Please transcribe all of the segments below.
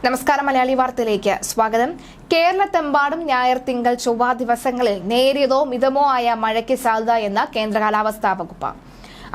നമസ്കാരം മലയാളി വാർത്തയിലേക്ക് സ്വാഗതം. കേരളത്തെമ്പാടും ഞായർ, തിങ്കൾ, ചൊവ്വ ദിവസങ്ങളിൽ നേരിയതോ മിതമോ ആയ മഴയ്ക്ക് സാധ്യത എന്ന് കേന്ദ്ര കാലാവസ്ഥാ വകുപ്പ്.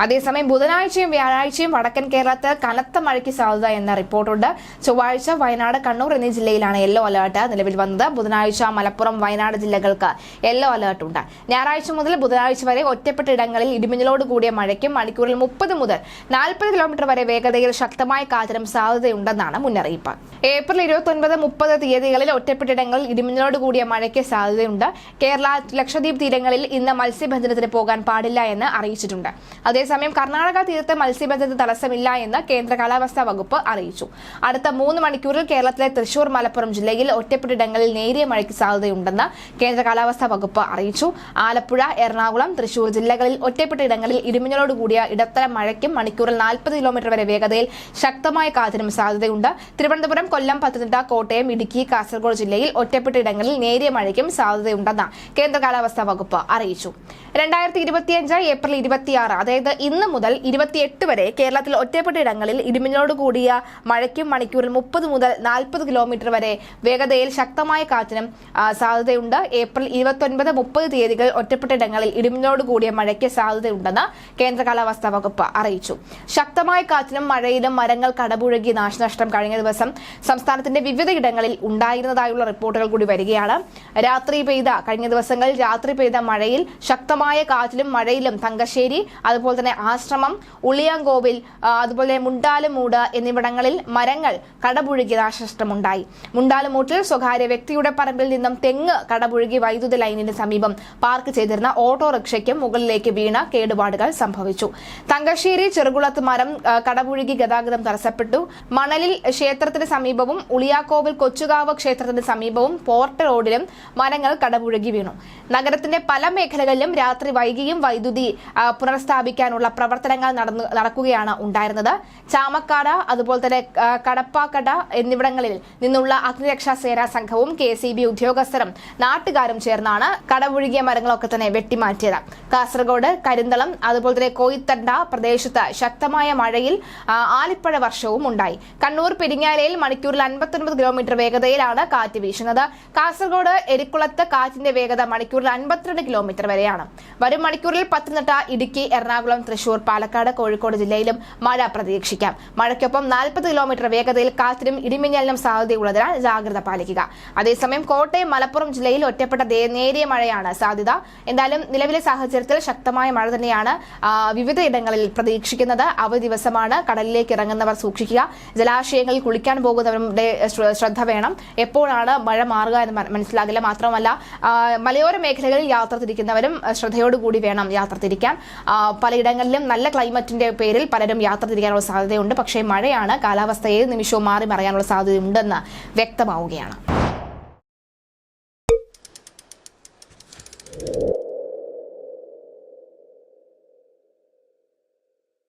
അതേസമയം ബുധനാഴ്ചയും വ്യാഴാഴ്ചയും വടക്കൻ കേരളത്തിൽ കനത്ത മഴയ്ക്ക് സാധ്യത എന്ന റിപ്പോർട്ടുണ്ട്. ചൊവ്വാഴ്ച വയനാട്, കണ്ണൂർ എന്നീ ജില്ലയിലാണ് യെല്ലോ അലർട്ട് നിലവിൽ വന്നത്. ബുധനാഴ്ച മലപ്പുറം, വയനാട് ജില്ലകൾക്ക് യെല്ലോ അലർട്ട് ഉണ്ട്. ഞായറാഴ്ച മുതൽ ബുധനാഴ്ച വരെ ഒറ്റപ്പെട്ട ഇടങ്ങളിൽ ഇടിമിന്നലോട് കൂടിയ മഴയ്ക്കും മണിക്കൂറിൽ 30 മുതൽ 40 കിലോമീറ്റർ വരെ വേഗതയിൽ ശക്തമായ കാറ്റിനും സാധ്യതയുണ്ടെന്നാണ് മുന്നറിയിപ്പ്. ഏപ്രിൽ 29, 30 തീയതികളിൽ ഒറ്റപ്പെട്ടിടങ്ങളിൽ ഇടിമിന്നലോട് കൂടിയ മഴയ്ക്ക് സാധ്യതയുണ്ട്. കേരള, ലക്ഷദ്വീപ് തീരങ്ങളിൽ ഇന്ന് മത്സ്യബന്ധനത്തിന് പോകാൻ പാടില്ല എന്ന് അറിയിച്ചിട്ടുണ്ട്. അതേസമയം കർണാടക തീരത്ത് മത്സ്യബന്ധനത്തിന് തടസ്സമില്ല എന്ന് കേന്ദ്ര കാലാവസ്ഥാ വകുപ്പ് അറിയിച്ചു. അടുത്ത 3 മണിക്കൂറിൽ കേരളത്തിലെ തൃശൂർ, മലപ്പുറം ജില്ലയിൽ ഒറ്റപ്പെട്ടിടങ്ങളിൽ നേരിയ മഴയ്ക്ക് സാധ്യതയുണ്ടെന്ന് കേന്ദ്ര കാലാവസ്ഥാ വകുപ്പ് അറിയിച്ചു. ആലപ്പുഴ, എറണാകുളം, തൃശൂർ ജില്ലകളിൽ ഒറ്റപ്പെട്ടിടങ്ങളിൽ ഇടിമിന്നലോട് കൂടിയ ഇടത്തരം മഴയ്ക്കും മണിക്കൂറിൽ 40 കിലോമീറ്റർ വരെ വേഗതയിൽ ശക്തമായ കാറ്റിനും സാധ്യതയുണ്ട്. തിരുവനന്തപുരം, കൊല്ലം, പത്തനംതിട്ട, കോട്ടയം, ഇടുക്കി, കാസർഗോഡ് ജില്ലയിൽ ഒറ്റപ്പെട്ടിടങ്ങളിൽ നേരിയ മഴയ്ക്കും സാധ്യതയുണ്ടെന്ന് കേന്ദ്ര കാലാവസ്ഥാ വകുപ്പ് അറിയിച്ചു. 2025 ഏപ്രിൽ 26, അതായത് ഇന്ന് മുതൽ 28 വരെ കേരളത്തിൽ ഒറ്റപ്പെട്ടിടങ്ങളിൽ ഇടിമിന്നലോട് കൂടിയ മഴയ്ക്കും മണിക്കൂറിൽ 30 മുതൽ 40 കിലോമീറ്റർ വരെ വേഗതയിൽ ശക്തമായ കാറ്റിനും സാധ്യതയുണ്ട്. ഏപ്രിൽ 29, 30 തീയതികളിൽ ഒറ്റപ്പെട്ടിടങ്ങളിൽ ഇടിമിന്നലോട് കൂടിയ മഴയ്ക്ക് സാധ്യതയുണ്ടെന്ന് കേന്ദ്ര കാലാവസ്ഥാ വകുപ്പ് അറിയിച്ചു. ശക്തമായ കാറ്റിനും മഴയിലും മരങ്ങൾ കടപുഴകി നാശനഷ്ടം കഴിഞ്ഞ ദിവസം സംസ്ഥാനത്തിന്റെ വിവിധ ഇടങ്ങളിൽ ഉണ്ടായിരുന്നതായുള്ള റിപ്പോർട്ടുകൾ കൂടി വരികയാണ്. കഴിഞ്ഞ ദിവസങ്ങളിൽ രാത്രി പെയ്ത മഴയിൽ ശക്തമായ കാറ്റിലും മഴയിലും തങ്കശ്ശേരി, അതുപോലെ തന്നെ ആശ്രമം, ഉളിയാങ്കോവിൽ, അതുപോലെ മുണ്ടാലുമൂട് എന്നിവിടങ്ങളിൽ മരങ്ങൾ കടപുഴകി നാശനഷ്ടമുണ്ടായി. മുണ്ടാലുമൂട്ടിൽ സ്വകാര്യ വ്യക്തിയുടെ പറമ്പിൽ നിന്നും തെങ്ങ് കടപുഴകി വൈദ്യുത ലൈനിന് സമീപം പാർക്ക് ചെയ്തിരുന്ന ഓട്ടോറിക്ഷയ്ക്കും മുകളിലേക്ക് വീണ കേടുപാടുകൾ സംഭവിച്ചു. തങ്കശ്ശേരി ചെറുകുളത്ത് മരം കടപുഴകി ഗതാഗതം തടസ്സപ്പെട്ടു. മണലിൽ ക്ഷേത്രത്തിന് സമീപവും ഉളിയാക്കോവിൽ കൊച്ചുകാവ് ക്ഷേത്രത്തിന് സമീപവും പോർട്ട് റോഡിലും മരങ്ങൾ കടപുഴകി വീണു. നഗരത്തിന്റെ പല മേഖലകളിലും രാത്രി വൈകിയും വൈദ്യുതി പുനഃസ്ഥാപിക്കാനുള്ള പ്രവർത്തനങ്ങൾ നടക്കുകയാണ് ഉണ്ടായിരുന്നത്. ചാമക്കാട്, അതുപോലെ തന്നെ കടപ്പാക്കട എന്നിവിടങ്ങളിൽ നിന്നുള്ള അഗ്നിരക്ഷാ സേനാ സംഘവും KCB ഉദ്യോഗസ്ഥരും നാട്ടുകാരും ചേർന്നാണ് കടപുഴകിയ മരങ്ങളൊക്കെ തന്നെ വെട്ടിമാറ്റിയത്. കാസർഗോഡ്, കരിന്തളം, അതുപോലെ തന്നെ കോയിത്തണ്ട പ്രദേശത്ത് ശക്തമായ മഴയിൽ ആലിപ്പഴ വർഷവും ഉണ്ടായി. കണ്ണൂർ, പെരിങ്ങാലയിൽ മണിക്കൂറിൽ 59 കിലോമീറ്റർ വേഗതയിലാണ് കാറ്റ് വീശുന്നത്. കാസർഗോഡ്, എരിക്കുളത്ത് കാറ്റിന്റെ വേഗത മണിക്കൂറിൽ 52 കിലോമീറ്റർ വരെയാണ്. വരും മണിക്കൂറിൽ പത്തനംതിട്ട, ഇടുക്കി, എറണാകുളം, തൃശൂർ, പാലക്കാട്, കോഴിക്കോട് ജില്ലയിലും മഴ പ്രതീക്ഷിക്കാം. മഴയ്ക്കൊപ്പം 40 കിലോമീറ്റർ വേഗതയിൽ കാറ്റിനും ഇടിമിന്നലിനും സാധ്യതയുള്ളതിനാൽ ജാഗ്രത പാലിക്കുക. അതേസമയം കോട്ടയം, മലപ്പുറം ജില്ലയിൽ ഒറ്റപ്പെട്ട നേരിയ മഴയാണ് സാധ്യത. എന്തായാലും നിലവിലെ സാഹചര്യത്തിൽ ശക്തമായ മഴ തന്നെയാണ് വിവിധ ഇടങ്ങളിൽ പ്രതീക്ഷിക്കുന്നത്. അവധി ദിവസമാണ്. കടലിലേക്ക് ഇറങ്ങുന്നവർ സൂക്ഷിക്കുക. ജലാശയങ്ങളിൽ കുളിക്കാൻ പോകുന്നവരുടെ ശ്രദ്ധ വേണം. എപ്പോഴാണ് മഴ മാറുക എന്ന് മനസ്സിലാകില്ല. മാത്രമല്ല, മലയോര മേഖലകളിൽ യാത്ര തിരിക്കുന്നവരും ശ്രദ്ധയോടുകൂടി വേണം യാത്ര തിരിക്കാൻ. പലയിടങ്ങളിലും നല്ല ക്ലൈമറ്റിന്റെ പേരിൽ പലരും യാത്ര തിരിക്കാനുള്ള സാധ്യതയുണ്ട്. പക്ഷേ മഴയാണ്, കാലാവസ്ഥ ഏത് നിമിഷവും മാറി മറിയാനുള്ള സാധ്യതയുണ്ടെന്ന് വ്യക്തമാവുകയാണ്.